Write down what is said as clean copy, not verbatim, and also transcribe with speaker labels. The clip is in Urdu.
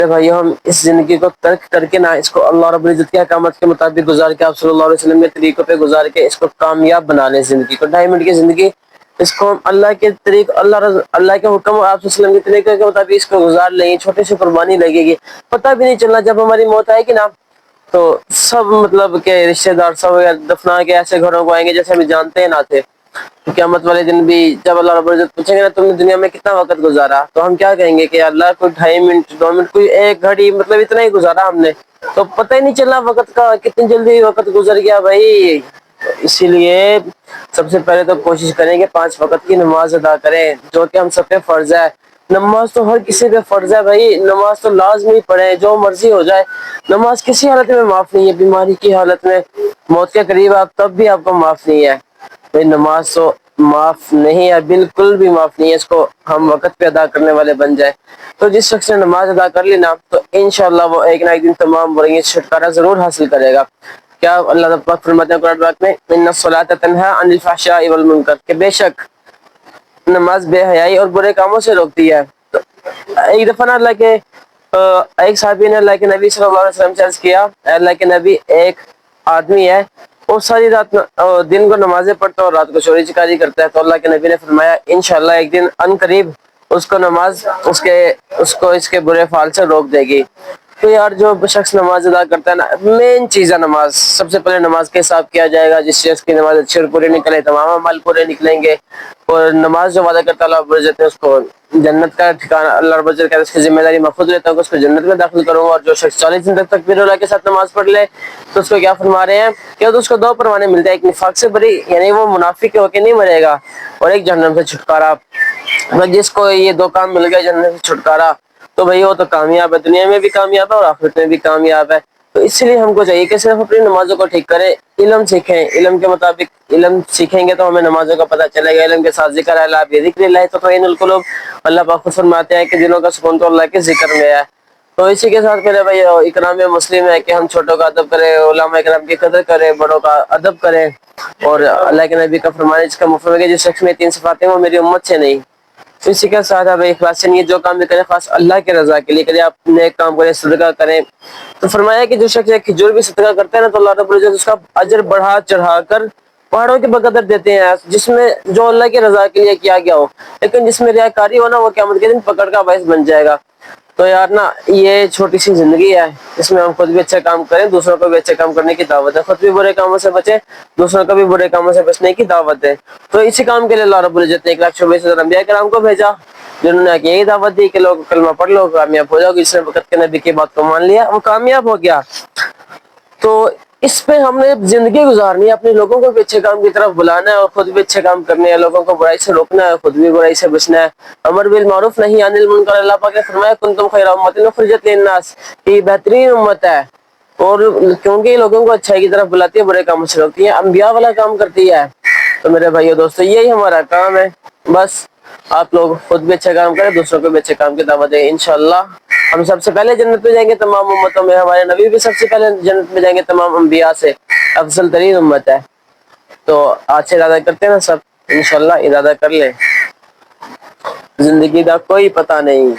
Speaker 1: بھائیو ہم اس زندگی کو ترک کر کے نہ اس کو اللہ رب العزت کے احکامات کے مطابق گزار کے آپ صلی اللہ علیہ وسلم کے طریقوں پہ گزار کے اس کو کامیاب بنا لیں زندگی کو. 2.5 منٹ کی زندگی اس کو ہم اللہ کے طریق اللہ کے حکم اور آپ صلی اللہ علیہ وسلم کے طریقے کے مطابق اس کو گزار لیں. چھوٹی سی قربانی لگے گی, پتہ بھی نہیں چلنا جب ہماری موت آئے گی نا تو سب مطلب کہ رشتہ دار سب دفنا کے ایسے گھروں کو آئیں گے جیسے ہم جانتے نہ تھے. قیامت والے دن بھی جب اللہ رب العزت پوچھیں گے نا تم نے دنیا میں کتنا وقت گزارا, تو ہم کیا کہیں گے کہ اللہ کوئی 2.5 منٹ 2 منٹ کوئی 1 گھڑی مطلب اتنا ہی گزارا ہم نے, تو پتہ ہی نہیں چلنا وقت کا کتنی جلدی وقت گزر گیا بھائی. اسی لیے سب سے پہلے تو کوشش کریں کہ 5 وقت کی نماز ادا کریں جو کہ ہم سب پہ فرض ہے. نماز تو ہر کسی پہ فرض ہے بھائی, نماز تو لازمی پڑھے جو مرضی ہو جائے. نماز کسی حالت میں معاف نہیں ہے, بیماری کی حالت میں موت کے قریب آپ تب بھی آپ کو معاف نہیں ہے. بھائی نماز تو معاف نہیں ہے, بالکل بھی معاف نہیں ہے. اس کو ہم وقت پہ ادا کرنے والے بن جائیں تو جس شخص نے نماز ادا کر لی نا تو انشاءاللہ وہ ایک نہ ایک دن تمام برائیوں سے چھٹکارا ضرور حاصل کرے گا. کیا اللہ پاک فرماتے ہیں قرآن پاک میں ان الصلاۃ تنہی عن الفحشاء والمنکر, کہ بے شک نماز بے حیائی اور برے کاموں سے روکتی ہے. تو ایک دفعہ نا اللہ کے ایک صحابی نے اللہ کے نبی صلی اللہ علیہ وسلم سے عرض کیا, اے اللہ کے نبی ایک آدمی ہے وہ ساری رات دن کو نمازیں پڑھتا ہے اور رات کو چوری چکاری کرتا ہے. تو اللہ کے نبی نے فرمایا انشاءاللہ ایک دن ان قریب اس کو نماز اس کے برے فعال سے روک دے گی. تو یار جو شخص نماز ادا کرتا ہے نا, مین چیز ہے نماز. سب سے پہلے نماز کے حساب کیا جائے گا, جس شخص کی نماز اچھے اور پورے نکلے تمام اعمال پورے نکلیں گے. اور نماز جو وعدہ کرتا ہے اللہ رب العزت نے اس کو جنت کا ٹھکانہ, اللہ رب العزت اس کی ذمہ داری محفوظ لیتا ہوں کہ اس کو جنت میں داخل کروں گا. اور جو شخص 40 دن تک تکبیر اللہ کے ساتھ نماز پڑھ لے تو اس کو کیا فرما رہے ہیں کہ تو اس کو 2 پروانے ملتے ہیں, ایک نفاق سے بری یعنی وہ منافق ہو کے نہیں مرے گا, اور ایک جہنم سے چھٹکارا. جس کو یہ 2 کام مل گئے جنت سے چھٹکارا تو بھائی وہ تو کامیاب ہے, دنیا میں بھی کامیاب ہے اور آخرت میں بھی کامیاب ہے. تو اس لیے ہم کو چاہیے کہ صرف اپنی نمازوں کو ٹھیک کریں, علم سیکھیں, علم کے مطابق علم سیکھیں گے تو ہمیں نمازوں کا پتہ چلے گا. علم کے ساتھ ذکر ہے اللہ بذکر اللہ تطمئن القلوب, اللہ پاک فرماتے ہیں کہ دلوں کا سکون تو اللہ کے ذکر میں ہے. تو اسی کے ساتھ میرے بھائی اکرام مسلم ہے کہ ہم چھوٹوں کا ادب کریں, علماء اکرام کی قدر کریں, بڑوں کا ادب کریں. اور اللہ کے نبی کا فرمان اس کا مفہوم ہے کہ جس شخص میں 3 صفاتیں ہیں وہ میری امت سے نہیں. تو اسی کے ساتھ اب اخلاص سے نیت جو کام بھی کریں خاص اللہ کے رضا کے لیے کریں. آپ نیک کام کریں, صدقہ کریں. تو فرمایا کہ جو شخص ایک کھجور بھی صدقہ کرتا ہے نا تو اللہ رب العزت اس کا اجر بڑھا چڑھا کر پہاڑوں کے بقدر دیتے ہیں, جس میں جو اللہ کی رضا کے لیے کیا گیا ہو. لیکن جس میں ریاکاری ہو نا وہ قیامت کے دن پکڑ کا باعث بن جائے گا. تو یار نا یہ چھوٹی سی زندگی ہے, اس میں ہم خود بھی اچھے کام کریں, دوسروں کو بھی اچھے کام کرنے کی دعوت ہے. خود بھی برے کاموں سے بچیں, دوسروں کو بھی برے کاموں سے بچنے کی دعوت ہے. تو اسی کام کے لیے اللہ رب العزت نے 1,24,000 انبیاء کرام کو بھیجا, جنہوں نے یہی دعوت دی کہ لوگ کلمہ پڑھ لو کامیاب ہو جاؤ. جس نے وقت کے نبی کی بات کو مان لیا وہ کامیاب ہو گیا. تو اس پہ ہم نے زندگی گزارنی ہے, اپنے لوگوں کو بھی اچھے کام کی طرف بلانا ہے اور خود بھی اچھے کام کرنے ہیں, لوگوں کو برائی سے روکنا ہے, خود بھی برائی سے بچنا ہے. امر بالمعروف نہی عن المنکر, اللہ پاک نے فرمایا کنتم خیر امۃ اخرجت للناس, یہ بہترین امت ہے اور کیونکہ یہ لوگوں کو اچھائی کی طرف بلاتی ہے, برے کاموں سے روکتی ہے, انبیاء والا کام کرتی ہے. تو میرے بھائیو دوستو یہی ہمارا کام ہے. بس آپ لوگ خود بھی اچھے کام کریں, دوسروں کو بھی اچھے کام کی دعوت دیں. انشاءاللہ ہم سب سے پہلے جنت میں جائیں گے تمام امتوں میں, ہمارے نبی بھی سب سے پہلے جنت میں جائیں گے تمام انبیاء سے, افضل ترین امت ہے. تو آج سے ارادہ کرتے ہیں نا سب, انشاءاللہ ارادہ کر لیں. زندگی کا کوئی پتہ نہیں.